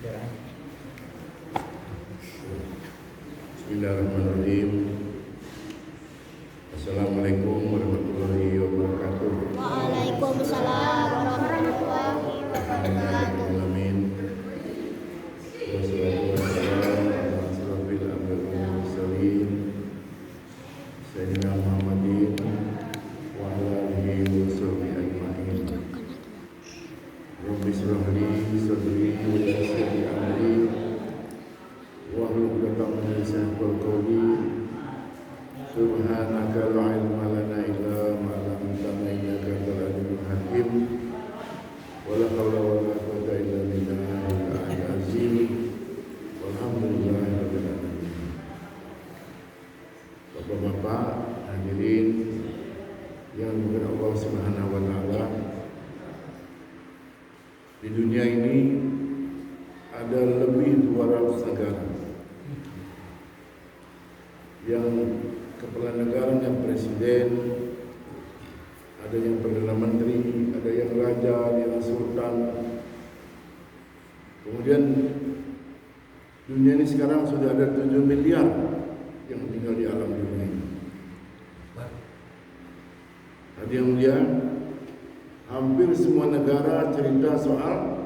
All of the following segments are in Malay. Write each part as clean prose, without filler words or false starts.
Bismillahirrahmanirrahim. Assalamualaikum warahmatullahi wabarakatuh. Waalaikumsalam warahmatullahi wabarakatuh. Amin. Wassalatu wassalamu ala asyrofil anbiya'i wal mursalin Sayyidina Muhammadin wa ala alihi wa sahbihi ajma'in. Rabbi shrah li sadri wa yassir li amri wahlul 'uqdatam min lisani yafqahu qawli. Subhanaka la ilma lana illa ma 'allamtana innaka antal alimul hakim. Wala haula wala quwwata illa billahil aliyyil azim. Walhamdulillahi rabbil alamin. Bapak-bapak, hadirin yang dimuliakan Allah Subhanahu wa taala. Di dunia ini ada lebih 200 negara yang kepala negaranya presiden, ada yang perdana menteri, ada yang raja, ada yang sultan. Kemudian dunia ini sekarang sudah ada 7 miliar yang tinggal di alam dunia ini. Ada yang mulia, hampir semua negara cerita soal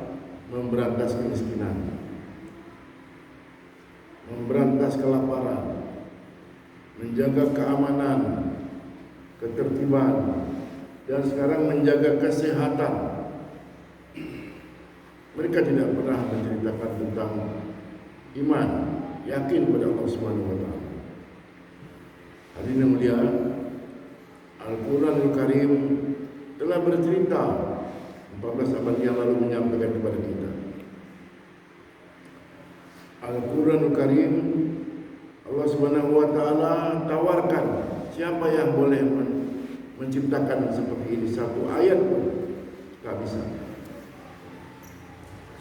memberantas kemiskinan, memberantas kelaparan, menjaga keamanan, ketertiban, dan sekarang menjaga kesehatan. Mereka tidak pernah menceritakan tentang iman, yakin pada Allah Subhanahu wa taala. Hadirin yang mulia, Al-Qur'anul Karim telah bercerita 14 abad yang lalu menyampaikan kepada kita. Al-Qur'anul Karim, Allah Subhanahu wa taala tawarkan siapa yang boleh menciptakan seperti ini, satu ayat pun tak bisa.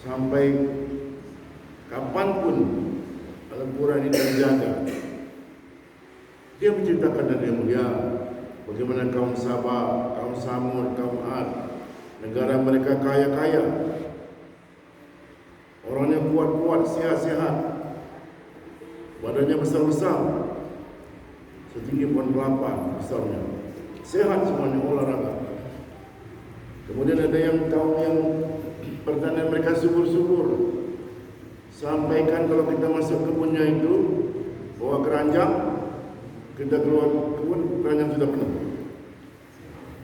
Sampai kapanpun Al-Quran ini terjaga. Dia menciptakan dari yang mulia bagaimana kaum Sabah, kaum Samud, kaum Ad, negara mereka kaya-kaya, orangnya kuat-kuat, sehat-sehat, badannya besar-besar, setinggi pohon kelapa besarnya, sehat semuanya, olahraga. Kemudian ada yang kaum yang pertanian mereka subur-subur, sampaikan kalau kita masuk kebunnya itu bawa keranjang, kita keluar kebun, keranjang sudah penuh.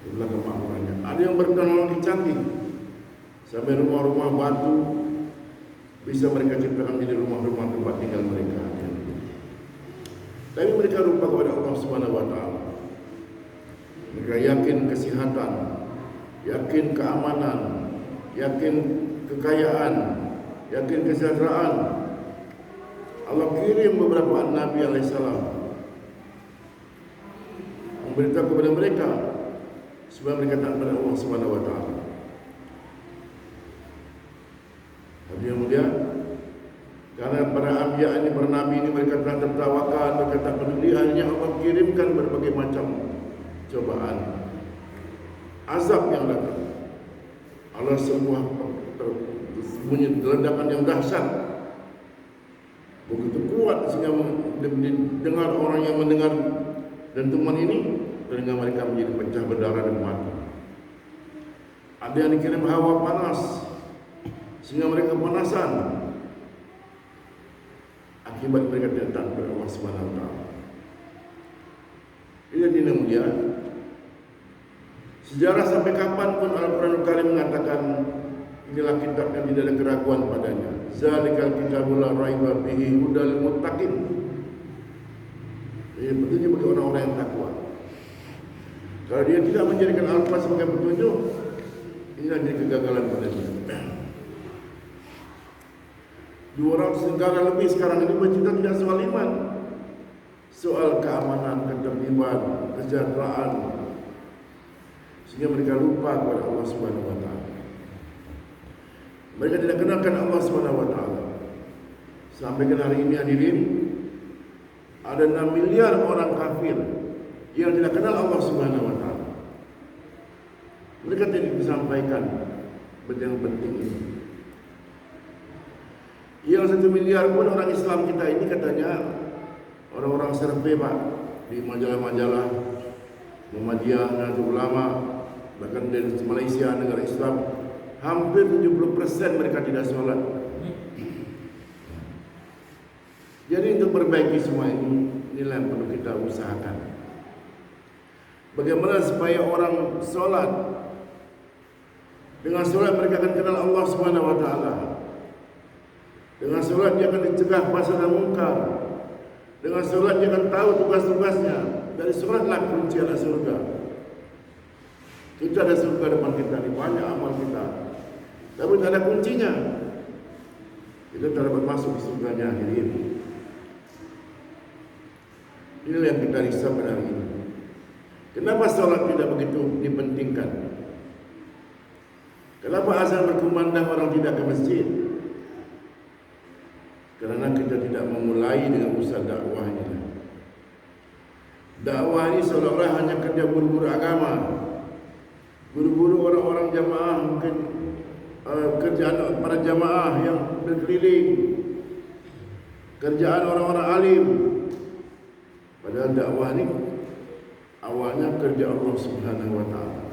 Itulah kemakmurannya. Ada yang berteknologi canggih, sampai rumah-rumah batu bisa mereka ciptakan menjadi rumah-rumah tempat tinggal mereka. Tapi mereka lupa kepada Allah Subhanahu wa taala. Mereka yakin kesehatan, yakin keamanan, yakin kekayaan, yakin kesejahteraan. Allah kirim beberapa nabi alaihissalam memberitahu kepada mereka supaya mereka taat kepada Allah Subhanahu wa taala. Hadirin mulia, karena para anbiya ini, para nabi ini mereka telah tertawakan, mereka tak peduli, hanya Allah kirimkan berbagai macam cobaan, azab yang datang. Allah semua bunyi ledakan yang dahsyat, begitu kuat sehingga dengar orang yang mendengar dentuman ini, telinga mereka menjadi pecah berdarah dan mati. Ada yang dikirim hawa panas sehingga mereka kepanasan. Akibat mereka tidak taat kepada Allah Subhanahu wa taala. Ini yang mulia. Sejarah sampai kapanpun Al-Qur'anul Karim mengatakan inilah kitab yang tidak ada keraguan padanya. Zalikal kitabul la raiba fihi hudal lil muttaqin. Ini petunjuk bagi orang-orang yang takwa. Kalau dia tidak menjadikan Al-Quran sebagai petunjuk, inilah jadi kegagalan pada dia. 200 negara lebih sekarang ini bercerita tidak soal iman, soal keamanan, ketertiban, kesejahteraan, sehingga mereka lupa kepada Allah Subhanahu wa taala. Mereka tidak kenalkan Allah Subhanahu wa taala. Sampai ke hari ini hadirin, ada 6 miliar orang kafir yang tidak kenal Allah Subhanahu wa taala. Mereka tidak disampaikan benda yang penting ini. Yang 1 miliar pun orang Islam kita ini katanya orang-orang survei Pak, di majalah-majalah Muhammadiyah, Nahdlatul Ulama, bahkan dari Malaysia, negara Islam, hampir 70% mereka tidak sholat. Jadi untuk perbaiki semua inilah yang perlu kita usahakan. Bagaimana supaya orang sholat? Dengan sholat mereka akan kenal Allah Subhanahu Wa Taala. Dengan sholat dia akan dicegah fahsya dan munkar. Dengan sholat dia akan tahu tugas-tugasnya. Dari sholatlah kunci anak surga. Kita ada surga depan kita, di banyak amal kita, tapi tak ada kuncinya. Kita tak dapat masuk di surganya hari ini. Inilah yang kita risau pada hari ini. Kenapa sholat tidak begitu dipentingkan? Kenapa azan berkumandang orang tidak ke masjid? Karena kita tidak memulai dengan usaha dakwah ini. Dakwah ini seolah-olah hanya kerja guru-guru agama, guru-guru orang-orang jamaah, mungkin kerjaan para jamaah yang berkeliling, kerjaan orang-orang alim. Padahal dakwah ini awalnya kerja Allah Subhanahu Wa Taala.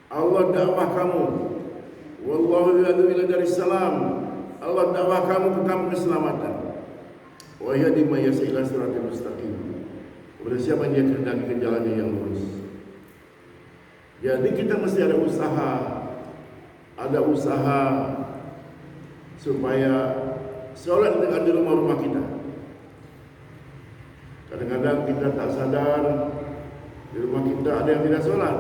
Allah dakwah kamu, wallahu yad'u ila daris salam. Allah dakwah kamu ke kampung keselamatan. Wa yahdi may yasha ila siratal mustaqim. Kepada siapa yang dia kehendaki ke jalannya yang lurus. Jadi kita mesti ada usaha supaya sholat di rumah-rumah kita. Kadang-kadang kita tak sadar di rumah kita ada yang tidak sholat.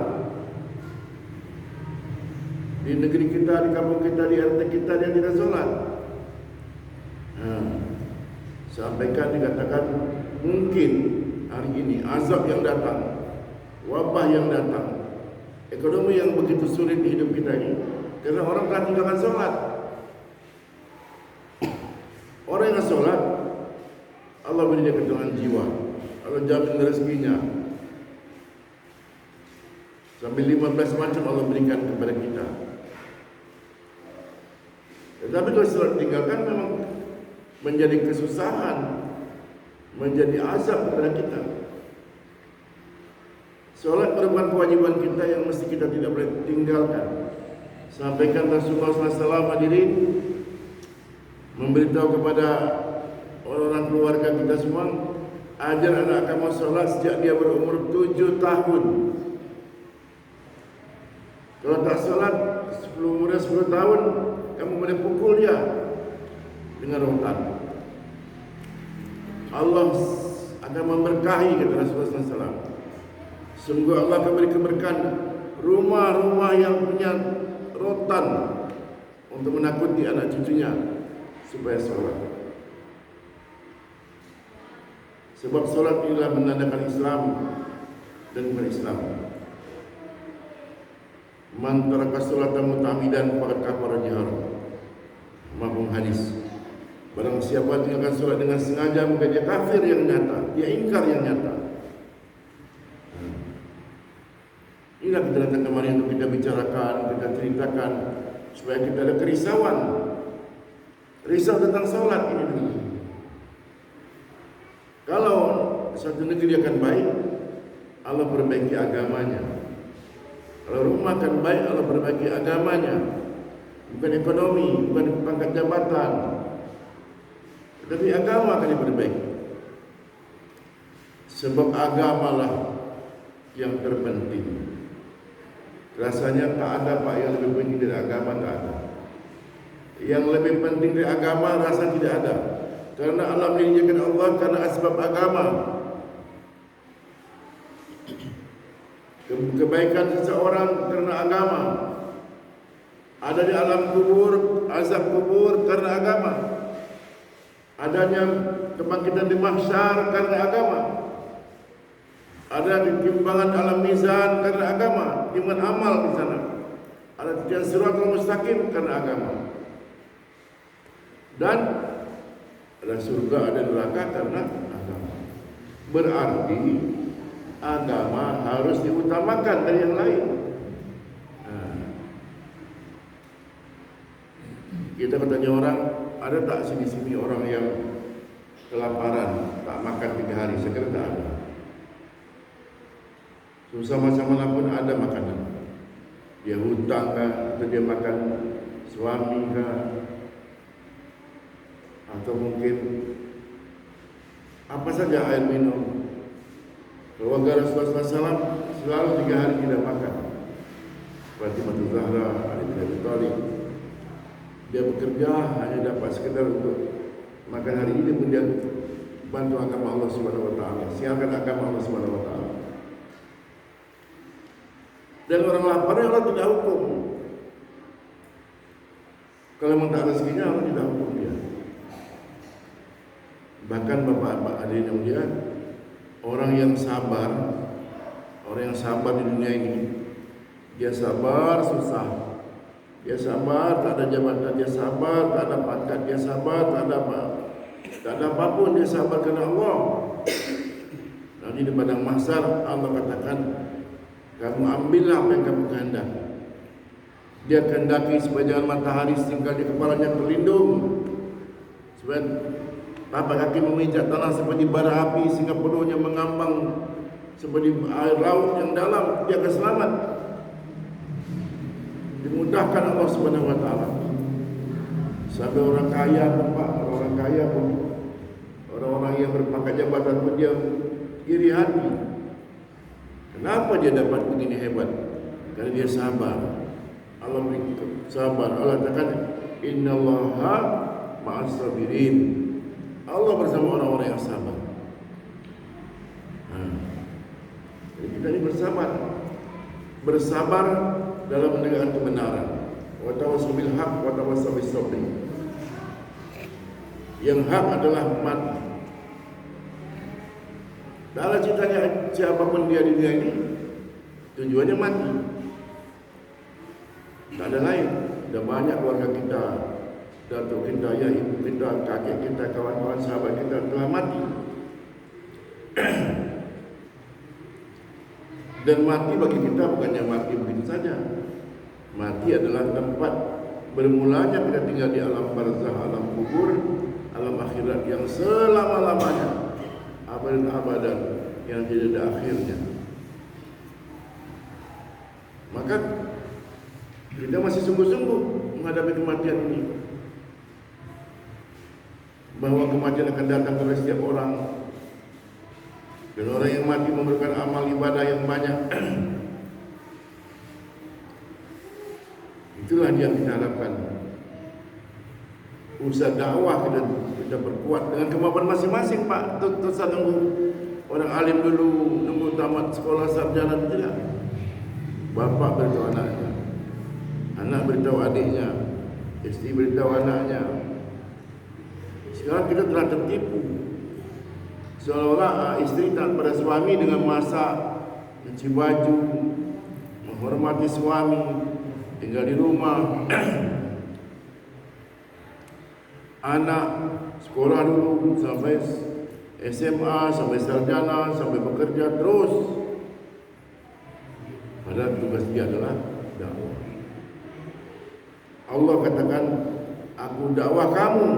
Di negeri kita, di kampung kita, di RT kita dia tidak sholat. Sampaikan dikatakan mungkin hari ini azab yang datang, wabah yang datang, ekonomi yang begitu sulit di hidup kita ini karena orang telah tinggalkan sholat. Orang yang sholat, Allah beri dia ketenangan jiwa, Allah jamin rezekinya. Sampai 15 macam Allah berikan kepada kita. Tetapi kalau sholat tinggalkan memang menjadi kesusahan, menjadi azab kepada kita. Sholat merupakan kewajiban kita yang mesti kita tidak boleh tinggalkan. Sampaikan Rasulullah SAW hadirin memberitahu kepada orang-orang keluarga kita semua, ajar anak kamu sholat sejak dia berumur 7 tahun. Kalau tak sholat umurnya 10 tahun, kamu boleh pukul dia dengan rotan. Allah akan memberkahi, kata Rasulullah SAW. Sungguh Allah akan beri keberkahan rumah-rumah yang punya rotan untuk menakuti anak cucunya supaya sholat. Sebab sholat inilah menandakan Islam dan berislam. Man taraka sholatan muta'ammidan faqad kafara jahar. Mafhum hadis. Barang siapa tinggalkan sholat dengan sengaja, maka dia kafir yang nyata, dia ingkar yang nyata. Inilah kita datang kemari untuk kita bicarakan, kita ceritakan supaya kita ada kerisauan, risau tentang sholat ini dulu. Kalau satu negeri akan baik, Allah perbaiki agamanya. Kalau rumah akan baik, Allah perbaiki agamanya. Bukan ekonomi, bukan pangkat jabatan, tetapi agama akan diperbaiki. Sebab agamalah yang terpenting. Rasanya tak ada Pak yang lebih penting dari agama, tak ada. Yang lebih penting dari agama rasa tidak ada. Karena Allah menjadikan Allah karena asbab agama. Kebaikan seseorang karena agama. Ada di alam kubur, azab kubur karena agama. Adanya kebangkitan di mahsyar karena agama. Ada di timbangan alam mizan karena agama, timbangan amal di sana. Ada di siratal mustaqim karena agama. Dan ada surga, ada neraka karena agama. Berarti agama harus diutamakan dari yang lain. Kita katanya orang, ada tak sini-sini orang yang kelaparan, tak makan 3 hari? Saya kira tak ada. Susah macam mana pun ada makanan. Dia hutang kah, atau dia makan suami kah, atau mungkin apa saja air minum. Keluarga Rasulullah SAW selalu 3 hari tidak makan. Fatimah Zahra, Ali bin Abi Thalib, dia bekerja hanya dapat sekedar untuk makan hari ini pun dia bantu agama Allah Subhanahu Wa Taala, siarkan agama Allah Subhanahu Wa Taala. Dan orang lapar Allah tidak hukum. Kalau memang tak rezekinya Allah tidak hukum dia. Bahkan bapak-bapak hadirin yang mulia, orang yang sabar di dunia ini, dia sabar susah, dia sabar tak ada jabatan, dia sabar tak ada pangkat, dia sabar tak ada apapun, dia sabar kerana Allah. Nanti di padang mahsyar Allah katakan, kamu ambillah apa yang kamu kehendak. Dia kehendaki supaya jangan matahari tinggal di kepalanya terlindung, supaya tapak kaki memijak tanah seperti bara api, sehingga perutnya mengambang seperti air laut yang dalam. Dia akan selamat, dimudahkan Allah Subhanahu Wa Taala. Sampai orang kaya pun Pak, orang kaya pun, orang-orang yang berpangkat jabatan pun dia iri hati. Kenapa dia dapat begini hebat? Karena dia sabar. Allah beri sabar. Allah katakan, innallaha ma'as sabirin. Allah bersama orang-orang yang sabar. Jadi kita ini bersabar dalam menegakkan kebenaran. Wa tawassaw bil haqq wa tawassaw bis sabr. Yang hak adalah mati. Dalam ceritanya siapapun dia di dunia ini, tujuannya mati. Tak ada lain. Dah banyak keluarga kita, datuk kita, ayah, ibu kita, kakek kita, kawan-kawan, sahabat kita telah mati. Dan mati bagi kita bukannya mati begitu saja. Mati adalah tempat bermulanya kita tinggal di alam barzakh, alam kubur, alam akhirat yang selama-lamanya, abadan yang tidak ada akhirnya. Maka kita masih sungguh-sungguh menghadapi kematian ini, bahwa kematian akan datang kepada setiap orang. Dan orang yang mati memerlukan amal ibadah yang banyak. Itulah yang kita harapkan. Usaha dakwah kita perkuat dengan kemampuan masing-masing Pak. Terus nunggu orang alim dulu, nunggu tamat sekolah sarjana, tidak. Bapak beritahu anaknya, anak beritahu adiknya, istri beritahu anaknya. Sekarang kita telah tertipu. Seolah-olah istri taat pada suami dengan masak, cuci baju, menghormati suami, tinggal di rumah. Anak sekolah dulu sampai SMA, sampai sarjana, sampai bekerja terus. Padahal tugas dia adalah dakwah. Allah katakan, aku dakwah kamu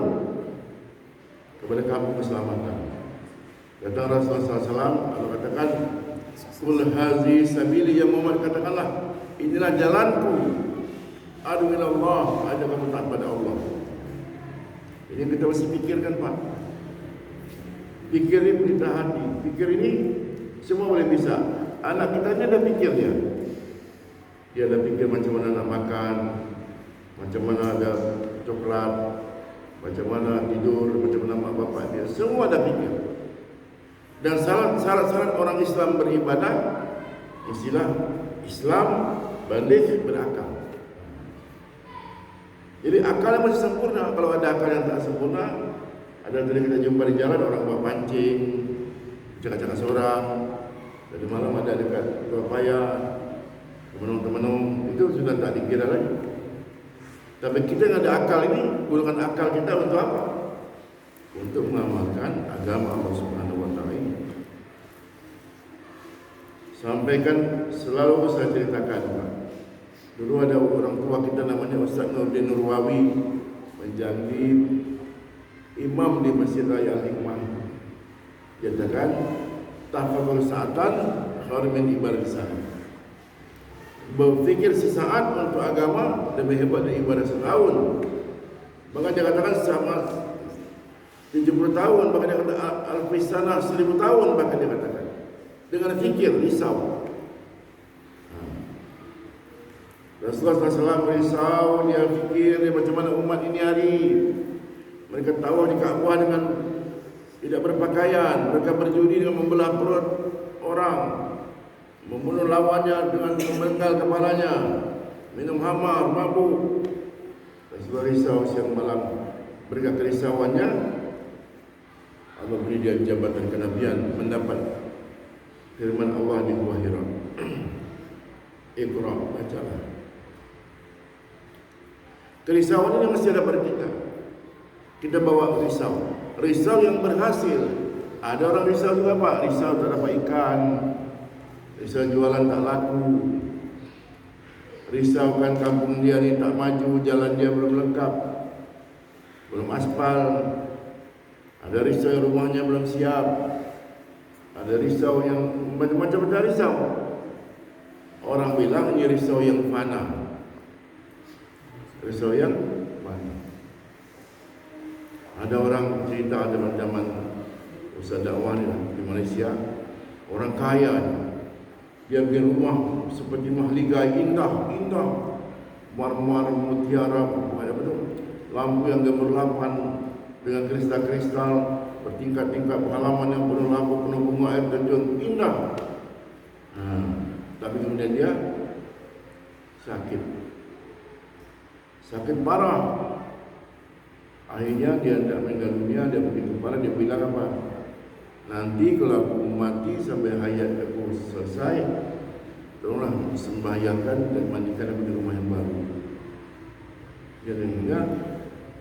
kepada kamu keselamatan. Kata Rasulullah SAW, Allah katakan, Qul hazi sabili, ya Muhammad, katakanlah, inilah jalanku, adu ilallah, ajak kamu taat pada Allah. Ini kita mesti pikirkan Pak. Pikir ini berita hati. Pikir ini semua boleh bisa. Anak kita ini ada pikir dia. Dia ada pikir macam mana nak makan, macam mana ada coklat, macam mana tidur, macam mana mak bapak dia. Semua ada pikir. Dan syarat-syarat orang Islam beribadah, istilah Islam balik berakal. Jadi akalnya masih sempurna. Kalau ada akal yang tak sempurna, ada tadi kita jumpa di jalan orang bawa pancing, cakap-cakap seorang, dari malam ada dekat Surabaya, teman-teman itu sudah tak dikira lagi. Tapi kita yang ada akal ini, gunakan akal kita untuk apa? Untuk mengamalkan agama Allah Subhanahu Wa Taala ini. Sampaikan selalu saya ceritakan Pak. Dulu ada orang tua kita namanya Ustaz Nurdin Nurwawi. menjadi imam di Masjid Raya Al-Hikmah. Dia katakan tafadhal sa'atan khairun min ibadah sana. Berfikir sesaat untuk agama lebih hebat dari ibadah setahun. Bahkan dia katakan sama 70 tahun, bahkan dia katakan al-fisana 1000 tahun, bahkan dia katakan dengan fikir risau. Rasulullah SAW risau, dia fikir dia macam mana umat ini hari. Mereka tahu di Ka'bah dengan tidak berpakaian, mereka berjudi dengan membelah perut orang, membunuh lawannya dengan memenggal kepalanya, minum khamar, mabuk. Rasulullah risau siang malam. Berkat kerisauannya Allah beri dia jabatan kenabian, mendapat firman Allah di Gua Hira. Iqra, bacalah. Kerisauan ini mesti ada pada kita. Kita bawa risau. Risau yang berhasil. Ada orang risau juga Pak, risau tak dapat ikan, risau jualan tak laku, risaukan kampung dia ni tak maju, jalan dia belum lengkap, belum aspal. Ada risau yang rumahnya belum siap. Ada risau yang macam-macam ada risau. Orang bilang ini risau yang fana. Risau yang fana. Ada orang cerita zaman Ustaz dakwah di Malaysia, orang kaya dia bikin rumah seperti mahligai indah, marmer, mutiara, apa tu, lampu yang gemerlapan dengan kristal-kristal bertingkat-tingkat, halaman yang penuh lampu, penuh bunga, air terjun, indah. Tapi kemudian dia sakit parah. Akhirnya dia tidak meninggal dunia, dia begitu parah, dia bilang apa? Nanti kalau aku mati sampai hayat aku selesai, tolonglah sembahyangkan dan mandikan aku di rumah yang baru. Dia dengar,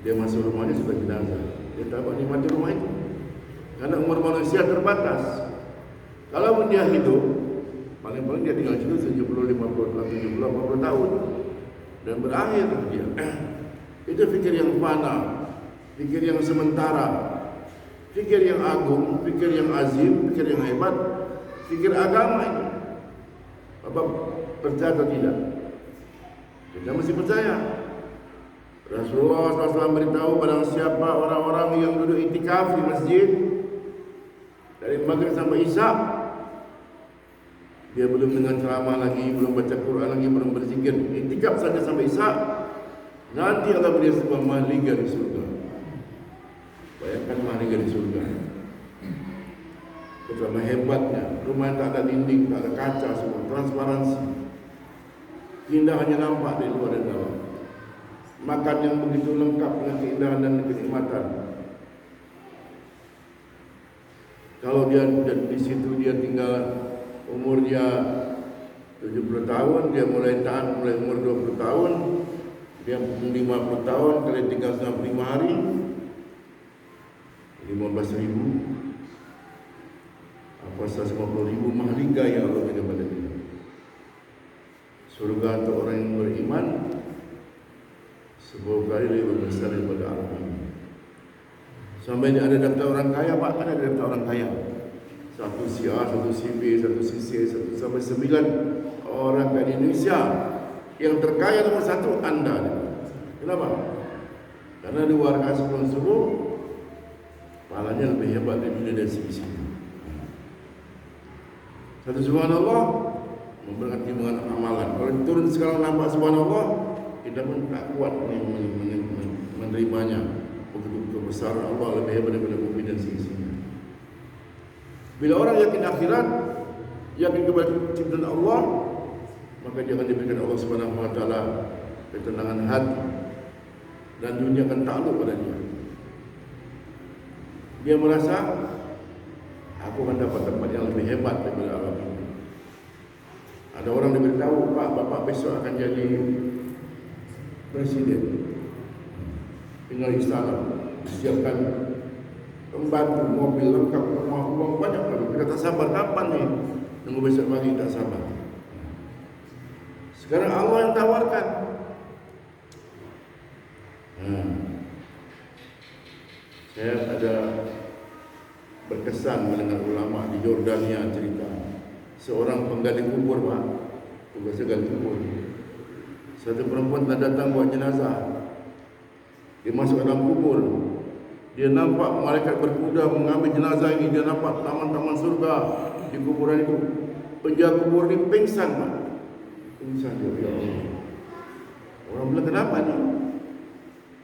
dia masuk rumahnya sudah jenazah. Dia tak dapat nikmati rumah itu karena umur manusia terbatas. Kalau dia hidup, paling-paling dia tinggal hidup 70, 50, 70, 80 tahun dan berakhir dia. Itu fikir yang fana, fikir yang sementara, fikir yang agung, fikir yang azim, fikir yang hebat, fikir agama ini. Apa percaya atau tidak? Kita mesti percaya. Rasulullah SAW beritahu barang siapa orang-orang yang duduk itikaf di masjid dari maghrib sampai isya, dia belum dengar ceramah lagi, belum baca Quran lagi, belum berzikir, itikaf saja sampai isya, nanti Allah beri sebuah mahliga di surga. Bayangkan mahliga di surga. Betapa hebatnya, rumah yang tak ada dinding, tak ada kaca, semua transparansi. Indah hanya nampak dari luar dan dalam. Makan yang begitu lengkap dengan keindahan dan kenikmatan. Kalau dia di situ dia tinggal umur dia 70 tahun, dia mulai tahan mulai umur 20 tahun, dia 50 tahun kali tinggal 95 hari, 15.000 apa 150.000 mahliga yang Allah berikan pada kita. Surga untuk orang yang beriman 10 kali lebih besar daripada alam ini. Sampai ini ada daftar orang kaya Pak, ada daftar orang kaya. Satu si A, satu si B, satu si C, satu sampai 9 orang di Indonesia. Yang terkaya nomor 1 Anda. Kenapa? Karena di warga sebelum subuh pahalanya lebih hebat daripada dari sisi. Satu subhanallah memberkati dengan amalan. Kalau turun sekarang nampak subhanallah, kita pun tak kuat menerimanya. Begitu besar Allah lebih hebat daripada bumi dan seisinya. Bila orang yakin akhirat, yakin kepada ciptaan Allah, maka dia akan diberikan Allah Subhanahu wa taala ketenangan hati dan dunia akan takluk pada dia. Dia merasa aku akan dapat tempat yang lebih hebat daripada alam ini. Ada orang diberitahu, Pak, Bapak besok akan jadi presiden. Tinggal istana, siapkan pembantu, mobil lengkap, rumah, uang banyak lagi. Kita tak sabar kapan nih? Tunggu besok pagi, tak sabar. Sekarang Allah yang tawarkan. Saya ada berkesan mendengar ulama di Jordania cerita seorang penggali kubur, Pak, tugas gali kubur. Satu perempuan telah datang buat jenazah. Dia masuk dalam kubur. Dia nampak malaikat berkuda mengambil jenazah ini. Dia nampak taman-taman surga di kuburan itu. Penjaga kubur ini pingsan, Pak. Pingsan dia, ya Allah. Orang bilang, kenapa ni?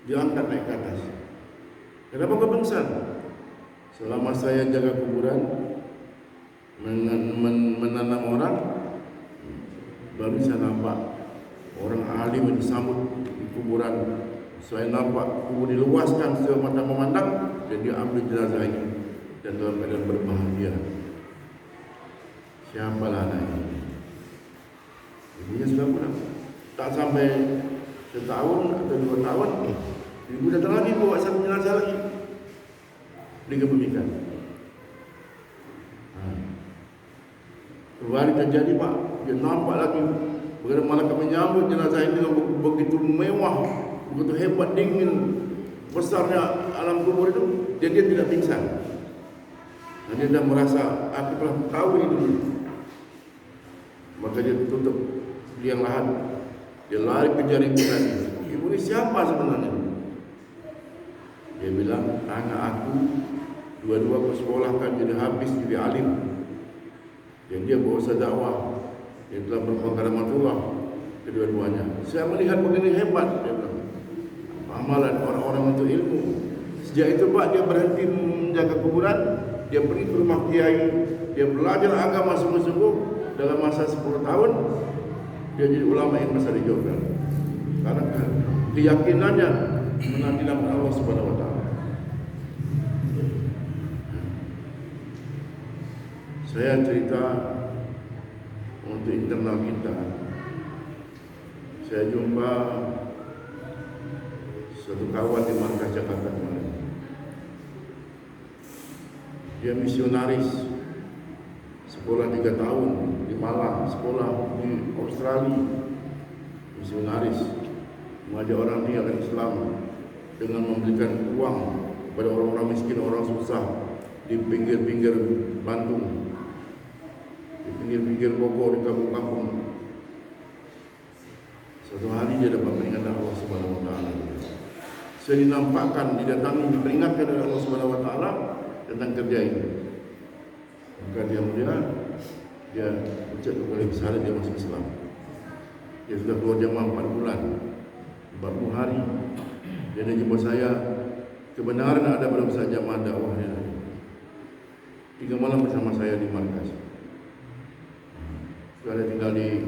Dia angkat naik ke atas. Kenapa kau pingsan? Selama saya jaga kuburan, menanam orang, baru saya nampak orang alim disambut di kuburan. Saya nampak kubur diluaskan semata memandang, dan dia ambil jenazah ini dan dalam keadaan berbahagia. Siapalah anak ini? Ibunya sudah pulang. Tak sampai setahun atau 2 tahun, ibu datang lagi bawa satu jenazah lagi. Dikebumikan. Keluar terjadi, Pak. Dia nampak lagi bagaimana malaikat menyambut jenazah ini dengan begitu mewah, begitu hebat, dingin, besarnya alam kubur itu. Dia tidak pingsan. Dan dia dah merasa, aku telah tahu ini dulu. Maka dia tutup liang lahat. Dia lari kejar ibu tadi. Ibu ini siapa sebenarnya? Dia bilang, anak aku dua-dua aku sekolahkan jadi habis, jadi alim. Dan dia bawa dakwah. Dia telah berpegang karamatullah kedua-duanya. Saya melihat begini hebat, dia bilang. Amalan orang-orang untuk ilmu. Sejak itu, Pak, dia berhenti menjaga kuburan. Dia pergi ke rumah kiai. Dia belajar agama sungguh-sungguh. Dalam masa 10 tahun, dia jadi ulama yang besar di Jordan. Karena keyakinannya menanti nama Allah Subhanahu Wa Taala. Saya cerita untuk internal kita. Saya jumpa suatu kawan di Markas Jakarta kemarin. Dia misionaris, sekolah 3 tahun di Malang, sekolah di Australia, misionaris, mengajak orang tinggalkan Islam dengan memberikan uang kepada orang-orang miskin, orang susah di pinggir-pinggir Bandung, di pinggir-pinggir Bogor, di kampung-kampung. Suatu hari dia dapat peringatan Allah Subhanahu Wa Taala. Saya dinampakkan, didatangi, diperingatkan oleh Allah Subhanahu Wa Taala tentang kerja ini. Maka dia ucap kepada besar, dia masuk Islam. Dia sudah keluar jamaah 4 bulan, 40 hari. Dia jumpa saya, kebenaran ada pada besar jamaah dakwahnya. 3 malam bersama saya di markas. Sudah tinggal di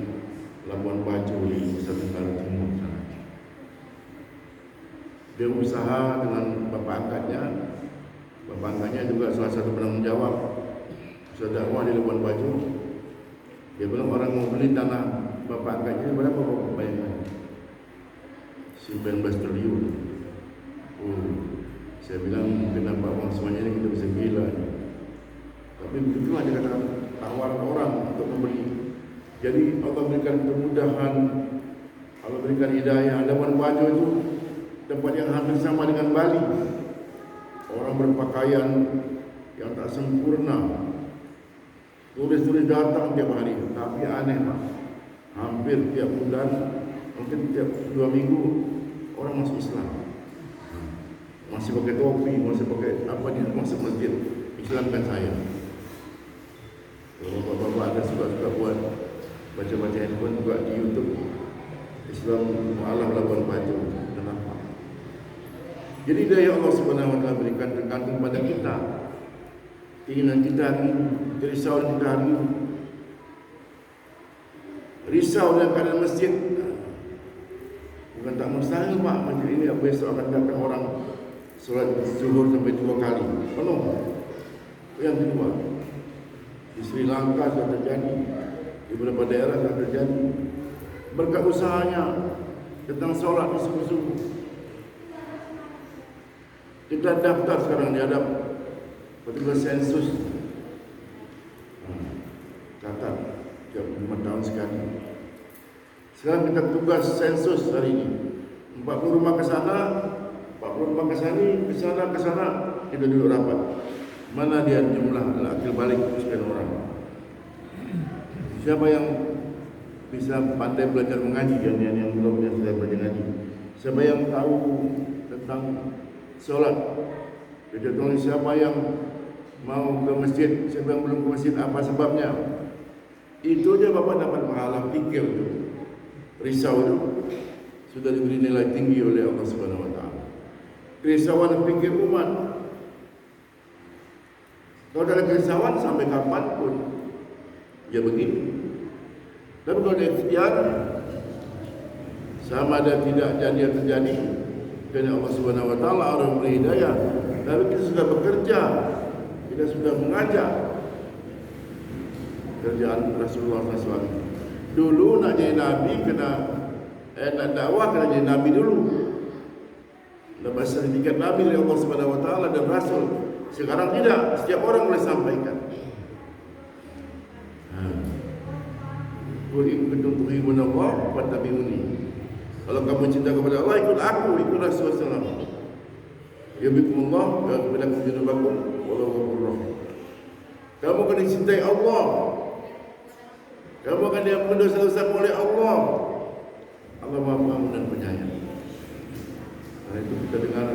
Labuan Bajo di Nusa Tenggara Timur sana. Dia usaha dengan bapak angkatnya. Bapak angkatnya juga salah satu penanggung jawab usaha dakwah di Labuan Bajo. Dia bilang orang mau beli tanah bapak angkatnya berapa bapak bayarkan? 19 triliun. Saya bilang kenapa uang semuanya ini kita bisa gila. Tapi begitulah dia kata tawar orang untuk membeli. Jadi Allah berikan kemudahan, Allah berikan hidayah. Labuan Bajo itu tempat yang hampir sama dengan Bali. Orang berpakaian yang tak sempurna. Turis-turis datang tiap hari. Tapi aneh, Pak, hampir tiap bulan, mungkin tiap 2 minggu orang masuk Islam. Masih pakai topi, masih pakai apa dia masuk masjid. Islamkan saya. Kalau bapak-bapak ada suka-suka buat baca-baca handphone juga di YouTube, Islam Mu'alaf Labuan Bajo. Kenapa? Jadi daya Allah Subhanahu Wa Taala berikan tergantung pada kita. Keinginan kita hari ini, kerisauan kita hari ini. Risau dengan keadaan masjid. Bukan tak mustahil, Pak, masjid ini besok akan datang orang solat zuhur sampai 2 kali penuh. Yang kedua, di Sri Lanka sudah terjadi, di beberapa daerah sudah terjadi. Berkat usahanya tentang solat di subuh-subuh. Kita daftar sekarang dihadap petugas sensus. Catat tiap 5 tahun sekali. Sekarang kita tugas sensus hari ini. 40 rumah ke sana, 40 rumah ke sini, ke sana, kita duduk rapat. Mana dia jumlah akil balik sekian orang? Siapa yang bisa pandai belajar mengaji yang belum saya belajar ngaji? Siapa yang tahu tentang solat? Kita tulis siapa yang mau ke masjid, siapa yang belum ke masjid, apa sebabnya? Itu aja Bapak dapat pahala pikir tu. Risau itu sudah diberi nilai tinggi oleh Allah Subhanahu Wa Taala. Kerisauan pikir umat. Kalau ada kerisauan sampai kapanpun ya begini. Tapi kalau dia ikhtiar, sama ada tidak jadi yang terjadi, kerana Allah Subhanahu Wa Taala orang beri hidayah. Tapi kita sudah bekerja, kita sudah mengajar. Kerjaan Rasulullah SAW. Dulu nak jadi Nabi kena nak dakwah kena jadi Nabi dulu. Dapat sertifikat Nabi dari Allah Subhanahu Wa Taala dan Rasul. Sekarang tidak, setiap orang boleh sampaikan. Qul in kuntum tuhibbuna Allah fattabi'uni. Kalau kamu cinta kepada Allah, ikut aku, ikut Rasulullah SAW. Yuhibbukumullah wa yaghfir lakum dzunubakum wallahu ghafurur rahim. Kamu akan dicintai Allah. Kamu akan diampuni dosa-dosa oleh Allah. Allah Maha Pengampun dan Penyayang. Karena itu kita dengar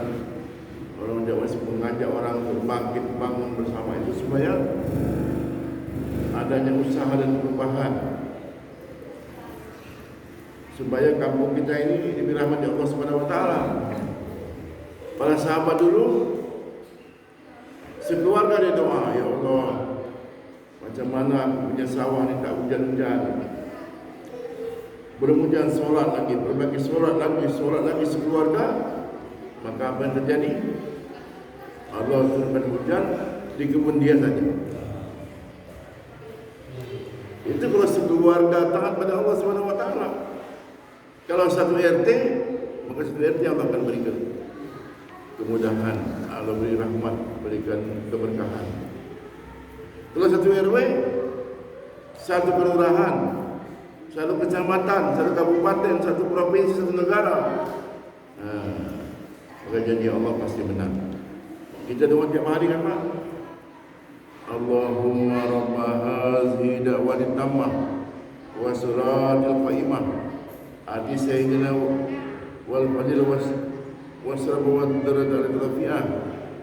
orang Jawa mengajak orang untuk bangkit bangun bersama itu supaya adanya usaha dan perubahan, supaya kampung kita ini diberi rahmat Allah Subhanahu Wa Taala. Para sahabat dulu sekeluarga dia doa, ya Allah, macam mana aku punya sawah ni tak hujan-hujan, belum hujan, solat lagi, berbagi solat lagi sekeluarga. Maka apa yang terjadi? Allah turunkan hujan di kebun dia saja. Itu kalau sekeluarga taat pada Allah Subhanahu Wa Taala. Kalau satu RT, maka satu RT Allah akan berikan kemudahan, Allah beri rahmat, berikan keberkahan. Kalau satu RW, satu kelurahan, satu kecamatan, satu kabupaten, satu provinsi, satu negara, maka janji Allah pasti benar. Kita doa tiap hari kan Pak? Allahumma rabba hazihi da'watit tammah wa suratil qaimah ati sayyidina wal fadil wasrab wa darajat al-rafi'ah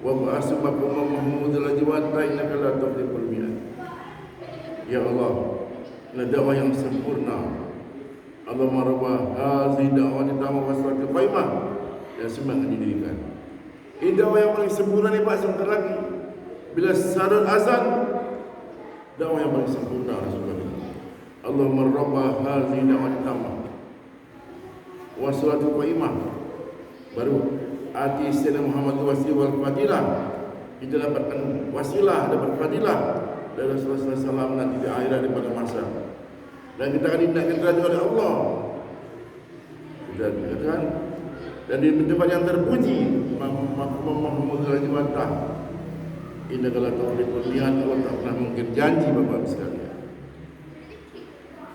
wa ba'asu maqam Muhammad al-jiwat innaka la tuqdiqul mi'ad. Ya Allah, dakwah yang sempurna. Allahumma rabba hazihi da'watit tammah wa suratil qaimah yang semua akan didirikan. Ini dakwah yang paling sempurna ni Pak, sebentar lagi. Bila sadar azan, dakwah yang paling sempurna Rasulullah. Allahumma rabba hazihi da'watit tammah wa salatul qaimah. Baru ati sayyidina Muhammad wasilah wal fadilah. Kita dapatkan wasilah, dapat fadilah dari Rasulullah SAW nanti di akhirat pada masa. Dan kita akan dinaikkan derajat oleh Allah. Sudah dikatakan. Dan di tempat yang terpuji, Muhammad al-Jiwatah. Inna kala tawfiqul niat, Allah tak pernah mungkir janji Bapak sekalian.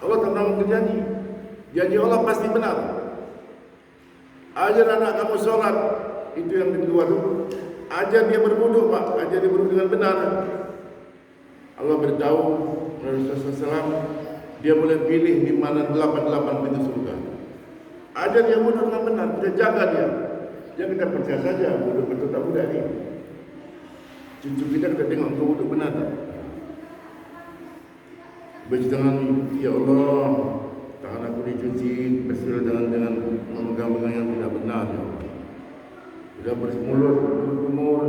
Allah tak pernah mungkir janji. Janji Allah pasti benar. Ajar anak kamu sholat, itu yang kedua dulu. Ajar dia berwudu Pak, ajar dia berwudu dengan benar. Allah beritahu Rasulullah SAW, dia boleh pilih di mana 88 pintu surga. Ajar dia wudu dengan benar, kita jaga dia. Jangan kita percaya saja wudu betul tak mudah ni. Cucu kita tengok engkau wudu benar tak? Baca tangan, ya Allah, tangan aku dicuci, bersihlah dengan memegang-megang yang tidak benar. Ya Allah. Bila bermulut, berkumur,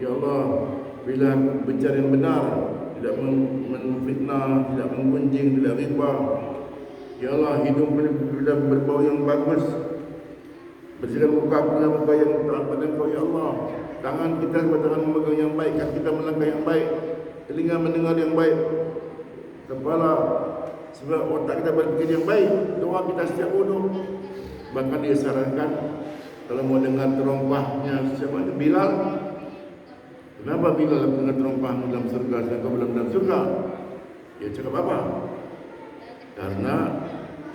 ya Allah, bila bicara yang benar, tidak memfitnah, tidak menggunjing, tidak riba. Ya Allah, hidung bila berbau yang bagus, bersihkan muka dengan muka yang taat pada Engkau, ya Allah. Tangan kita tangan memegang yang baik, kaki kita melangkah yang baik, telinga mendengar yang baik, kepala sebab otak kita berpikir yang baik. Doa kita setiap wudu. Bahkan dia sarankan kalau mau dengar terompahnya siapa itu Bilal. Kenapa Bilal dengar terompahmu dalam surga sedangkan kau belum dalam surga? Dia cakap apa? Karena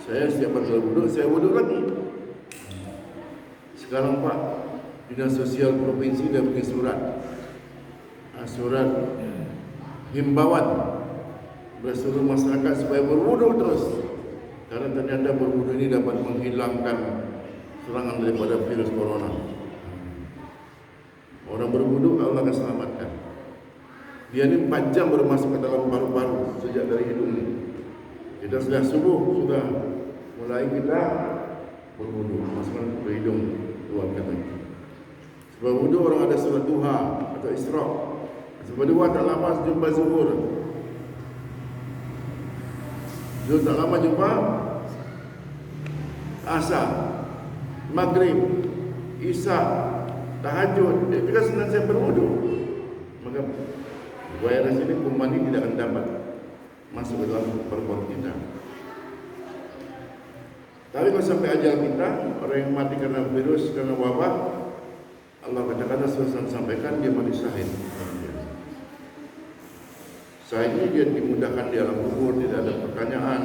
saya setiap kali wudu, saya wudu lagi. Sekarang Pak, Dinas Sosial Provinsi dah bikin surat, surat himbauan berseluruh masyarakat supaya berwudu terus, karena ternyata berwudu ini dapat menghilangkan serangan daripada virus corona. Orang berwudu Allah akan selamatkan. Dia ni 4 jam baru masuk ke dalam paru-paru sejak dari hidung ni. Kita sudah subuh, sudah mulai kita berwudu, masukkan ke hidung, keluarkan lagi. Sebab wudu orang ada solat duha atau isyraq. Sebab duha tak lama jumpa zuhur. Zuhur tak lama jumpa asar, maghrib, isya, tahajud. Kita senantiasa berwudu. Maka virus ini kuman ini tidak akan dapat masuk ke dalam perut kita. Tapi kalau sampai ajal kita, orang yang mati karena virus, karena wabah, Allah kata-kata selesai sampaikan dia mati syahid. Syahid ini dia dimudahkan di alam kubur, tidak ada pertanyaan,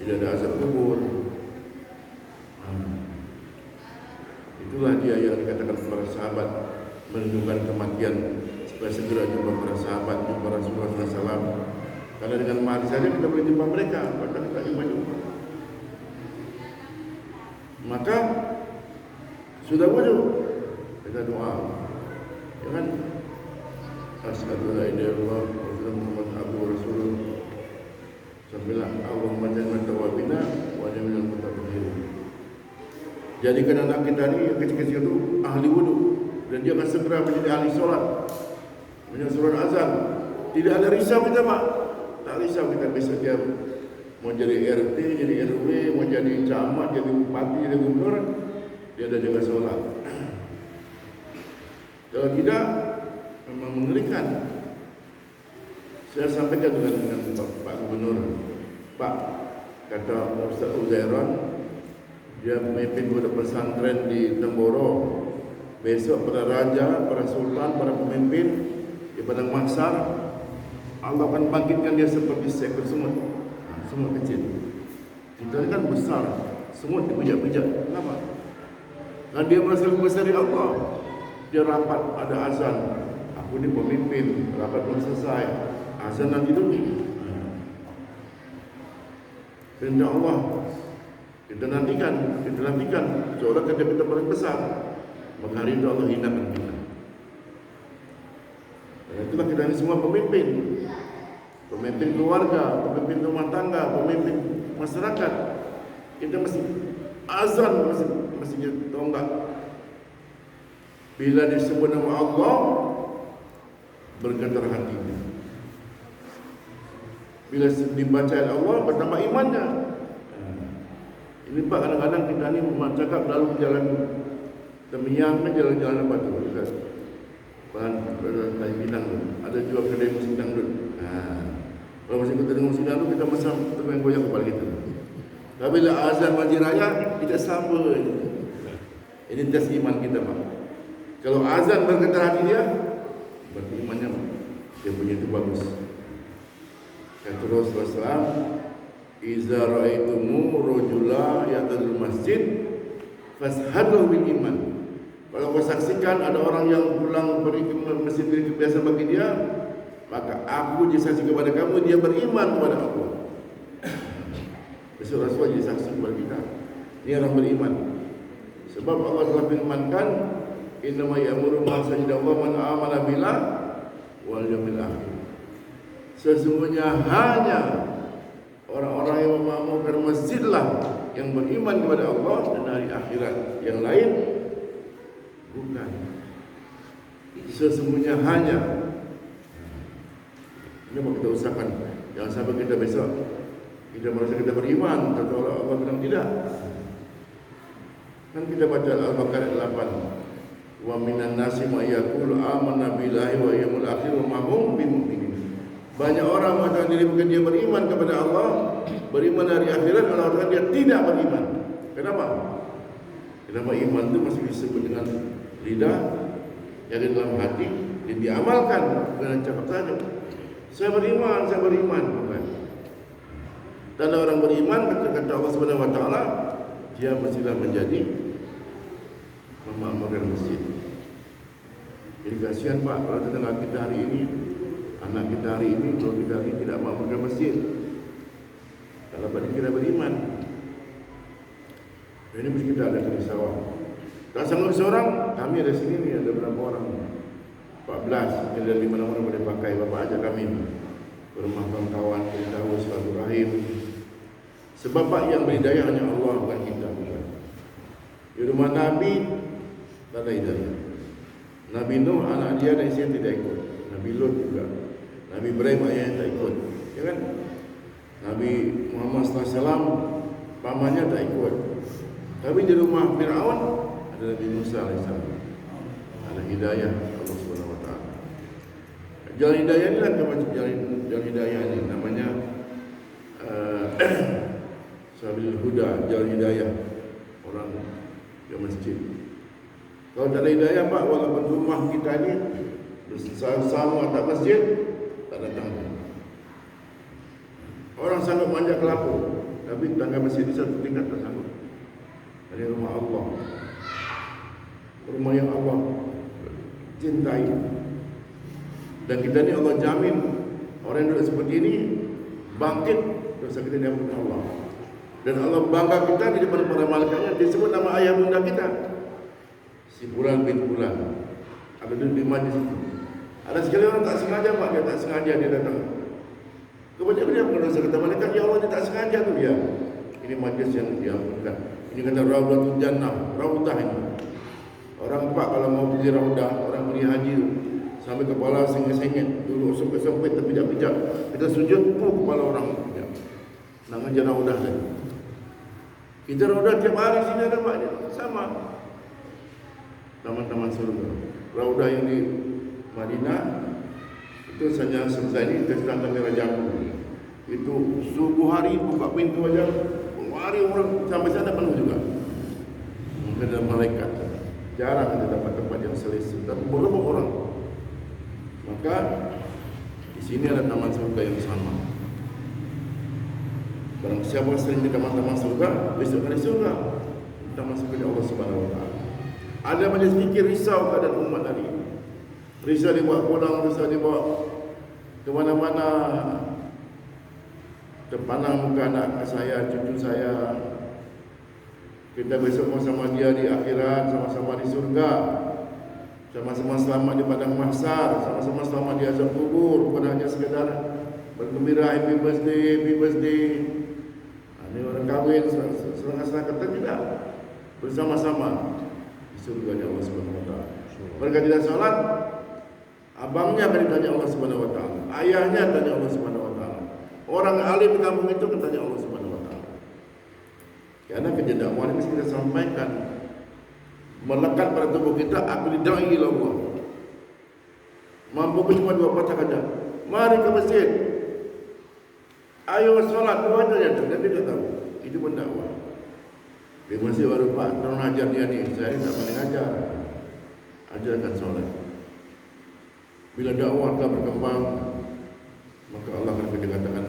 tidak ada azab kubur. Itulah dia yang dikatakan para sahabat menentukan kematian supaya segera jumpa para sahabat, jumpa Rasulullah SAW. Karena dengan mati saja kita boleh jumpa mereka, bahkan kita jumpa. Maka sudah wudu, kita doa, ya kan? Asyhadu an la ilaha illallah wa asyhadu anna Muhammadan abduhu wa rasuluh. Sampailah Allahumma jannah tawabina wa jannah mutatahhirin. Jadikan anak kita ni yang kecil-kecil tu ahli wudu, dan dia akan segera menjadi ahli solat, menjadi solat azan. Tidak ada risau kita, Pak. Tak risau kita besok dia mau jadi RT, jadi RW, mau jadi camat, jadi bupati, jadi gubernur, dia ada jaga solat. Kalau tidak, memang mengerikan. Saya sampaikan dengan Pak Gubernur, Pak, kata Ustaz Uzairon, dia memimpin pondok pesantren di Temboro. Besok para raja, para sultan, para pemimpin di padang mahsyar, Allah akan bangkitkan dia seperti seekor semut. Semut kecil. Kita kan besar, semut dipijak-pijak. Kenapa? Karena dia merasa lebih besar dari Allah. Dia rapat, ada azan. Aku ni pemimpin, rapat belum selesai. Azan nanti dulu. Kehendak Allah. Kita nantikan. Seolah kita paling besar. Maka hari itu Allah hinakan kita. Dan itulah kita ini semua pemimpin. Pemimpin keluarga, pemimpin rumah tangga, pemimpin masyarakat. Kita mesti azan, mesti tahu enggak? Bila disebut nama Allah, bergetar hatinya. Bila dibaca Allah, bertambah imannya. Ini Pak, kadang-kadang kita ni cakap lalu jalan Temiang kan jalan-jalan apa tu? Bahan Pinang tu. Ada jual kedai musik dangdut. Kalau masih kita dengar musik dangdut, kita masam termain goyang kepala kita. Tapi bila azan majlis raya, kita sama. Ini tes iman kita, Pak. Kalau azan bergetar hati dia, berarti imannya dia punya itu bagus. Kata Rasulullah SAW, "Iza ra'aitumu rajula ya'tadul masjid fashhadu bil iman." Kalau kau saksikan ada orang yang pulang pergi ke masjid kebiasaan bagi dia, maka aku jadi saksi kepada kamu, dia beriman kepada Allah. Besok Rasulullah jadi saksi kepada kita. Ini orang beriman. Sebab Allah telah firmankan, "Innama ya'muru masajidallah man amana billah wal yawmil akhir." Sesungguhnya hanya orang-orang yang memakmurkan masjidlah yang beriman kepada Allah dan hari akhirat. Yang lain bukan. Sesungguhnya hanya. Ini mau kita usahakan. Jangan sampai kita besok kita merasa kita beriman, tapi Allah bilang tidak. Kan kita baca Al-Baqarah 8. Wa minan nasi ma yaqulu amanna billahi wa yawmil akhir wa ma hum bimu'minin. Banyak orang mengatakan diri bukan dia beriman kepada Allah, beriman hari akhirat, Allah katakan dia tidak beriman. Kenapa? Kenapa iman itu masih disebut dengan lidah, yang di dalam hati, dan diamalkan dengan cakap saja. Saya beriman, bukan. Dan orang beriman, kata Allah Subhanahu Wa Taala, dia mestilah menjadi memakmurkan masjid. Jadi kasihan Pak, kalau tetangga kita hari ini, anak kita hari ini, kalau kita hari ini tidak mau ke masjid, tak dapat dikira beriman. Ini mesti kita ada kerisauan. Tak sanggup seorang, kami ada sini ni, ada berapa orang? 14, mungkin ada 5 orang boleh pakai. Bapak ajak kami ke rumah kawan-kawan, beritahu silaturahim. Sebab Pak, yang berhidayah hanya Allah, bukan kita. Di rumah Nabi tak ada hidayah. Nabi Nuh anak dia dan isteri tidak ikut. Nabi Lut juga. Nabi Ibrahim ayahnya tak ikut. Ya kan? Nabi Muhammad SAW pamannya tak ikut. Tapi di rumah Fir'aun ada Nabi Musa AS. Ada hidayah Allah SWT. Jalan hidayah ni lah macam jalan hidayah ni. Namanya Sabil Huda, jalan hidayah. Orang ke masjid. Kalau tak ada hidayah Pak, walaupun rumah kita ni sama tak masjid, tak datang. Orang sanggup manjat kelapa, tapi tangga masjid di satu tingkat tak sanggup. Ini rumah Allah, rumah yang Allah cintai. Dan kita ni Allah jamin orang yang duduk seperti ini bangkit dosa kita diampuni Allah. Dan Allah bangga kita di depan para malaikatnya, disebut nama ayah bunda kita, si Fulan bin Fulan. Ada duduk di majlis itu. Ada sekali orang tak sengaja Pak, dia tak sengaja dia datang. Kebanyakan dia bukan dosa kata malaikat, ya Allah dia tak sengaja tu ya. Ini majlis yang diampunkan. Ini kata Raudatul Jannah, raudah ini. Orang Pak kalau mau pergi raudah, orang pergi haji sampai kepala sengit-sengit, dulu sempit-sempit terpijak-pijak. Kita sujud, kepala orang ya. Nak ngajar raudah tadi. Kita raudah tiap hari sini ada Pak, sama. Taman-taman surga. Raudah yang di Madinah itu saja selesai ini kita sedang kamera jamu. Itu subuh hari buka pintu aja, hari orang sampai sana penuh juga. Mungkin ada malaikat. Jarang kita dapat tempat yang selesai, tapi berapa orang. Maka di sini ada taman surga yang sama. Barang siapa sering di taman-taman surga, besok hari surga. Taman surga Allah Subhanahu Wa Taala. Ada majlis fikir risau keadaan umat hari ini. Risau dibawa pulang, risau dibawa ke mana-mana. Terpandang muka anak saya, cucu saya. Kita besok bersama dia di akhirat, sama-sama di surga, sama-sama selamat di padang mahsyar, sama-sama selamat di azab kubur. Bukan hanya sekedar bergembira happy birthday, happy birthday. Ini orang kahwin, serang-serang kata tidak. Bersama-sama di surga Allah Subhanahu Wa Taala. Mereka tidak salat, abangnya akan ditanya Allah Subhanahu Wa Taala, ayahnya tanya Allah Subhanahu Wa Taala. Orang alim di kampung itu akan tanya Allah Subhanahu Wa Taala. Karena kerja dakwah ini kita sampaikan melekat pada tubuh kita, aku didai ila Allah. Mampu cuma 2 patah saja. Mari ke masjid. Ayo solat, 2 saja. Dan dia tak tahu. Itu pun dakwah. Di masjid baru Pak, tolong ajar dia ni. Saya tak boleh ajar. Ajarkan solat. Bila dakwah telah berkembang, maka Allah akan dikatakan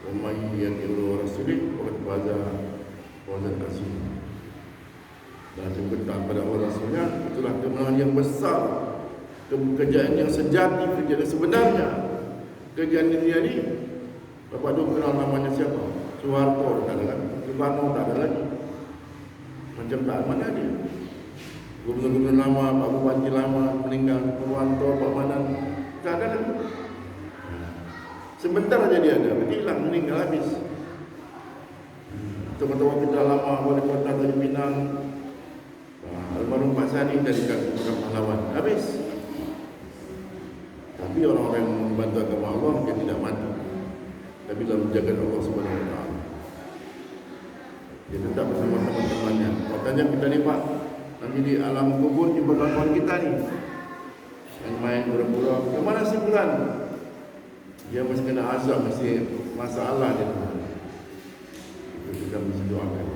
Umay yang ilu rasulih Waqad baza Wazan asim. Dan jembetan pada Allah Rasulnya, itulah kemenangan yang besar, kejayaan yang sejati, kejayaan sebenarnya. Kejayaan dunia ni, Bapak dulu kenal namanya siapa? Soeharto tak ada lagi, Soekarno tak ada lagi. Macam tak mana dia. Gubernur-gubernur lama, Pak Bupati lama meninggal, Purwanto, Pak Manan, tak ada lagi. Sebentar aja dia ada, hilang, meninggal habis. Teman-teman kita lama, wali kota Tanjung Pinang, almarhum Pak Sani dari Kampung Pahlawan, habis. Tapi orang-orang yang membantu agama Allah dia tidak mati, tapi dalam menjaga Allah Subhanahu Wa Taala. Dia tetap bersama teman-temannya. Makanya kita ni Pak, nanti di alam kubur jumpa kawan kita ni, yang main pura-pura. Kemana si bulan? Dia masih kena azab, masih masalah dia. Itu kita mesti doakan.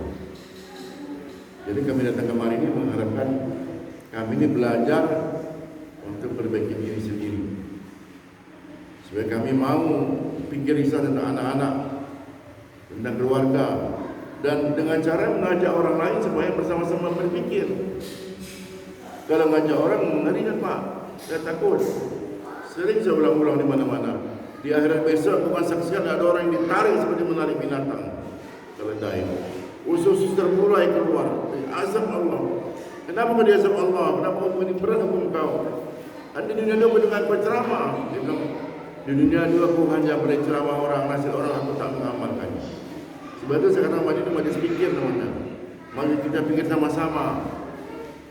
Jadi kami datang kemari ini mengharapkan kami ini belajar untuk perbaiki diri sendiri. Supaya kami mau pikir risau tentang anak-anak, tentang keluarga, dan dengan cara mengajak orang lain supaya bersama-sama berpikir. Kalau mengajak orang, ngeri kan Pak? Saya takut. Sering saya ulang-ulang di mana-mana. Di akhirat besok bukan saksikan ada orang yang ditarik seperti menarik binatang keledai. Usus termulai keluar. Azab Allah. Kenapa kau diazab Allah? Kenapa kau ini berat hukum kau? Dan di dunia dia dengan penceramah. Dia bilang, di dunia dia aku hanya beri ceramah orang, nasib orang aku tak mengamalkan. Sebab itu saya kata majlis fikir namanya. Mari kita fikir sama-sama.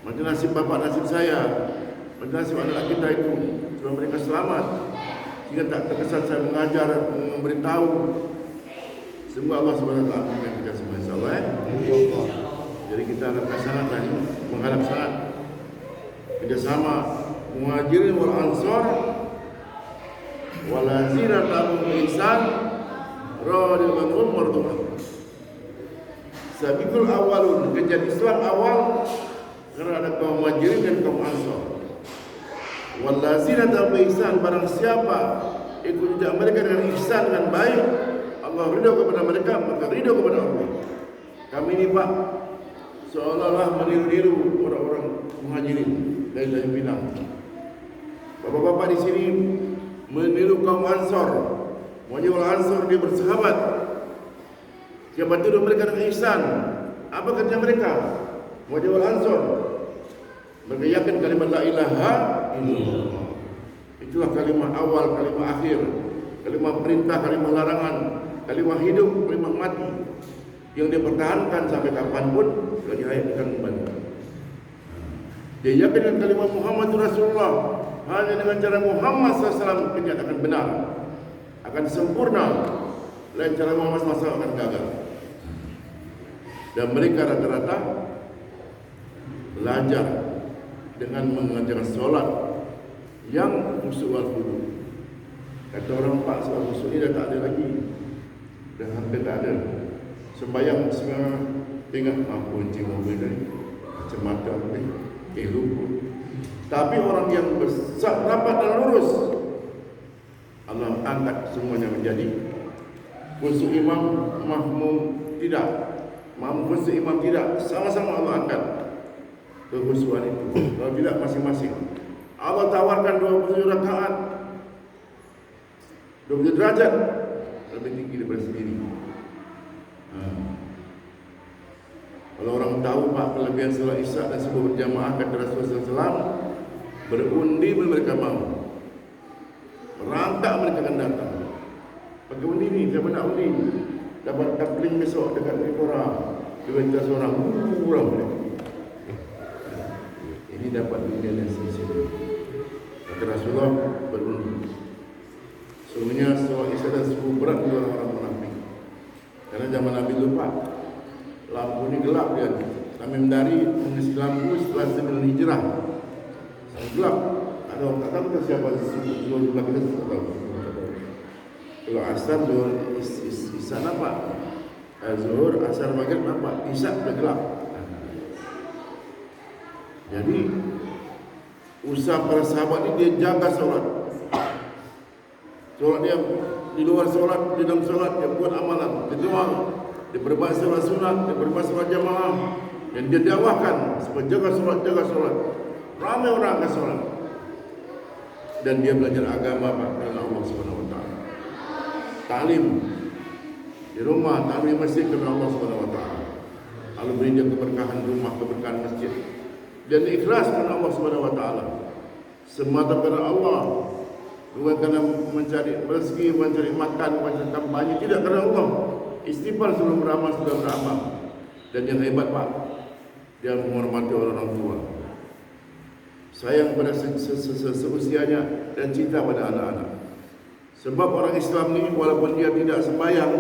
Macam nasib bapak, nasib saya, macam nasib anak kita itu, supaya mereka selamat. Sehingga tak terkesan saya mengajar, memberitahu. Semoga Allah SWT akan kita semua, insyaAllah. Jadi kita harapkan sangatlah, mengharap sangat kerjasama Muhajirin wal Ansar walazina tabu ihsan radhiyallahu anhum mardu'an. Sabiqul awalun, kejadian Islam awal karena ada kaum Muhajirin dan kaum Ansar. Walazina tabu ihsan, barang siapa ikut jejak mereka dengan ihsan, dengan baik, Allah ridha kepada mereka, maka ridha kepada Allah. Kami ini Pak seolah-olah meniru-niru orang-orang Muhajirin dari Minang. Bapak-bapak di sini meniru kaum Ansar. Muhajirin wal Ansar, dia bersahabat. Siapa tidur mereka dengan ihsan. Apa kata mereka? Muhajirin wal Ansar, mereka yakin kalimat la ilaha illallah. Itulah kalimat awal, kalimat akhir, kalimat perintah, kalimat larangan, kalimat hidup, kalimat mati, yang dia pertahankan sampai kapanpun kalau dihayatkan kembali. Dia yakin dengan kalimat Muhammad Rasulullah. Hanya dengan cara Muhammad SAW akan benar, akan sempurna. Lain cara Muhammad SAW akan gagal. Dan mereka rata-rata belajar dengan mengajarkan solat yang khusyuk wal khudu. Kata orang Pak, solat khusyuk ini dah tak ada lagi, dah hampir tak ada. Sembayang semua tengok kunci mobil tadi, macam mata tadi, lupa. Tapi orang yang besar, rapat dan lurus, Allah angkat semuanya menjadi khusyuk imam, makmum tidak, makmum khusyuk imam tidak, sama-sama Allah angkat kekhusyuan itu. Kalau tidak masing-masing, Allah tawarkan 27 rakaat, 27 derajat lebih tinggi daripada sendiri. Kalau orang tahu Pak kelebihan salat Isya dan subuh berjamaah, kata Rasulullah SAW, berundi pun mereka mau, merangkak mereka akan datang. Pakai undi ni, siapa nak undi? Dapat kapling besok dekat Mekora, dua seorang, kurang mereka. Ini dapat dunia yang sisi-sisi. Kata Rasulullah, berundi. Sebenarnya salat Isya dan subuh berat untuk orang-orang munafik. Karena zaman Nabi lupa, lampu ni gelap dia. Kami mendari mengisi lampu setelah sebelum hijrah. Sangat gelap. Ada orang tak tahu siapa zuhur juga kita tak tahu. Kalau asar zuhur isya nampak, zuhur asar maghrib nampak, isya dah gelap. Jadi usaha para sahabat ni dia jaga solat. Solat dia di luar solat, di dalam solat dia buat amalan, dia doa, dia berbuat solat sunat, dia berbuat solat jamaah, dan dia dakwahkan supaya jaga solat. Ramai orang akan solat, dan dia belajar agama karena Allah Subhanahu Wa Taala. Taklim di rumah, taklim di masjid karena Allah Subhanahu Wa Taala. Allah beri dia keberkahan rumah, keberkahan masjid, dan ikhlas karena Allah Subhanahu Wa Taala. Semata karena Allah. Bukan kerana mencari rezeki, mencari makan, mencari kampanye, tidak karena Allah. Istighfar sebelum beramal, sudah beramal. Dan yang hebat Pak, dia menghormati orang tua, sayang pada seusianya, dan cinta pada anak-anak. Sebab orang Islam ni walaupun dia tidak sembahyang,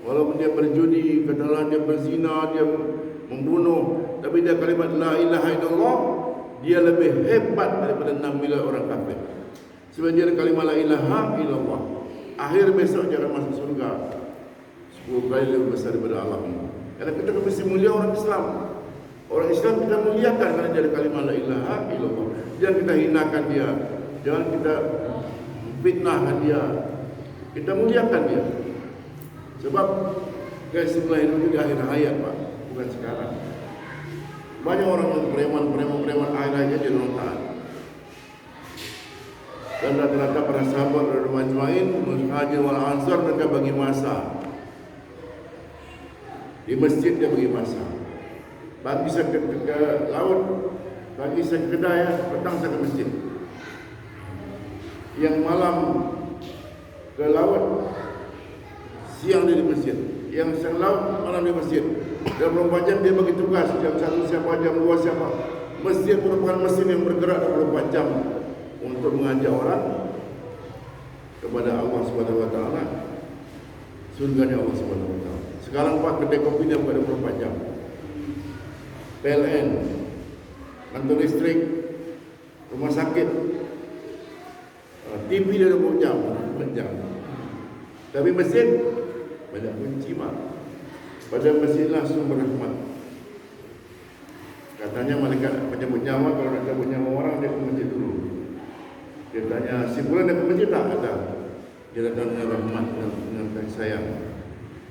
walaupun dia berjudi, katakanlah dia berzina, dia membunuh, tapi dia kalimat la ilaha illallah, dia lebih hebat daripada 6 miliar orang kafir. Sebab dia ada kalimah la ilaha illallah, akhir besok dia akan masuk surga 10 kali lebih besar daripada alam ini. Karena kita mesti mulia orang Islam. Orang Islam kita muliakan kerana dia ada kalimah la ilaha illallah. Jangan kita hinakan dia, jangan kita fitnahkan dia, kita muliakan dia. Sebab guys, sebelah itu di akhir hayat Pak, bukan sekarang. Banyak orang yang preman akhir hayatnya dia orang taat. Dan rata-rata para sahabat radhiyallahu ajmain, Muhajir wal Ansar, mereka bagi masa. Di masjid dia bagi masa. Pagi saya ke laut, pagi saya ke kedai, petang saya ke masjid. Yang malam ke laut, siang dia di masjid. Yang siang laut, malam di masjid. Dan 24 jam dia bagi tugas. Jam 1 siapa, jam 2 siapa. Masjid merupakan mesin yang bergerak 24 jam untuk mengajak orang kepada Allah Subhanahu wa taala, surganya Allah Subhanahu wa taala. Sekarang Pak, kedai kopi dia buka 24 jam. PLN, kantor listrik, rumah sakit, TV dia 24 jam, 24 jam. Tapi masjid banyak kunci Pak. Pada masjidlah sumber rahmat. Katanya malaikat penyebut nyawa, kalau nak cabut nyawa orang dia ke masjid dulu. Dia tanya, si fulan dia ke masjid tak? Ada. Dia datang dengan rahmat, dengan kasih sayang.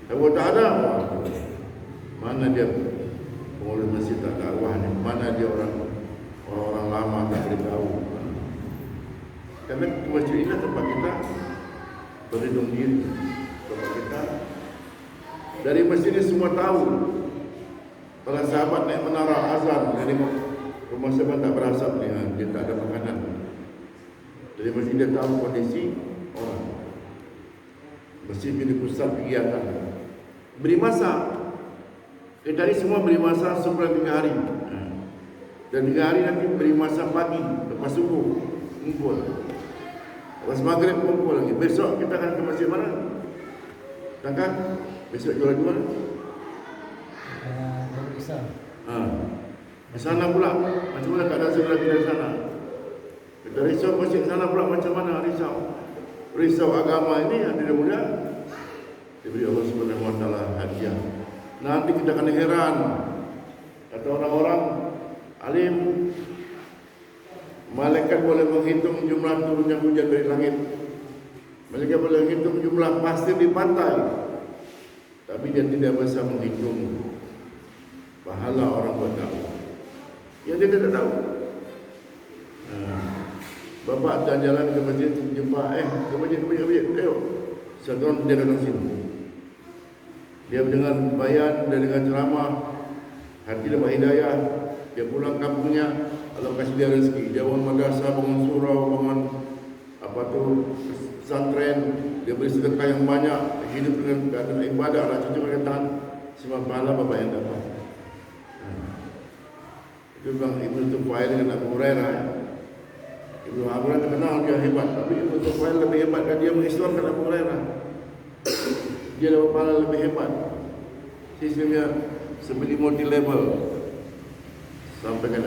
Kalau tak ada, mana dia pengurus masjid tak dakwahnya? Mana dia orang lama tak beritahu? Karena masjid ini tempat kita berlindung diri. Tempat kita dari masjid ini semua tahu. Para sahabat naik menara azan dari rumah sahabat tak berasap dia tak ada makanan. Dari masjid dia tahu kondisi orang. Masjid jadi pusat kegiatan. Beri masa. Kita ini semua beri masa sebulan 3 hari. Dan 3 hari nanti beri masa pagi lepas subuh kumpul. Lepas maghrib kumpul lagi. Besok kita akan ke masjid mana? Takkan? Besok jual di mana? Di sana pula. Macam mana keadaan saudara kita di sana? Kita risau masjid sana pula macam mana? Risau agama ini yang tidak mudah diberi Allah Subhanahu wa taala hadiah. Nanti kita akan heran. Kata orang-orang alim, malaikat boleh menghitung jumlah turunnya hujan dari langit. Malaikat boleh menghitung jumlah pasir di pantai. Tapi dia tidak bisa menghitung pahala orang buat dakwah yang dia tidak tahu. Bapak jalan-jalan ke masjid, jumpa ke masjid, ayo. Satu orang dia datang sini. Dia mendengar bayan, dia dengar ceramah, hati dapat hidayah. Dia pulang kampungnya, Allah kasih dia rezeki. Dia bangun madrasah, bangun surau, bangun pesantren. Dia beri sedekah yang banyak, hidup dengan keadaan ibadah, anak cucu berkaitan. Semua pahala bapak yang dapat. Itu bilang Ibnu Tufail dengan Abu Hurairah. Ibnu Abu Hurairah terkenal dia hebat, tapi Ibnu Tufail lebih hebat dan dia mengislamkan Abu Hurairah. Dia dapat pahala lebih hebat. Sistemnya seperti multi level. Sampaikan.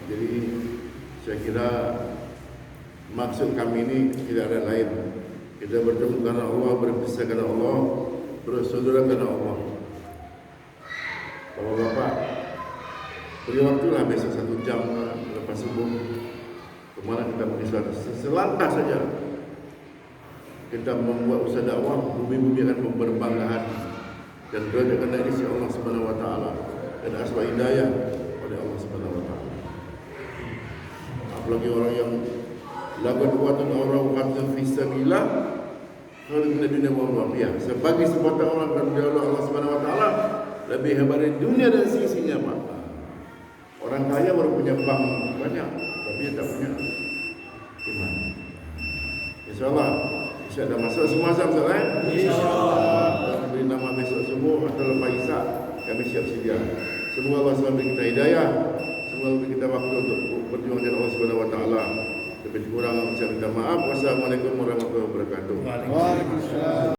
Jadi saya kira maksud kami ini tidak ada lain. Kita bertemu karena Allah, berpisah karena Allah, bersaudara karena Allah. Bapak-bapak, beri waktulah besok 1 jam lepas subuh. Kemana kita pergi sholat? Selangkah saja kita membuat usaha dakwah, bumi-bumi akan berbangga hati dan berada karena isi Allah Subhanahu wa taala dan asbab hidayah oleh Allah Subhanahu wa taala. Apalagi orang yang laqad wa'atan orang qatl fi sabilillah khairu min dunya wa ma fiha. Sebagai sebutan orang berdoa Allah Subhanahu wa taala lebih hebat dari dunia dan sisinya, Pak. Orang kaya baru punya bank banyak, tapi dia tak punya iman. InsyaAllah bisa ada masa semua sahabat. InsyaAllah. Beri nama besok subuh atau lepas isyak kami siap sedia. Semoga Allah SWT beri kita hidayah. Semoga beri kita waktu untuk berjuang dengan Allah Subhanahu wa taala. Lebih kurang saya minta maaf. Wassalamualaikum warahmatullahi wabarakatuh. Waalaikumsalam.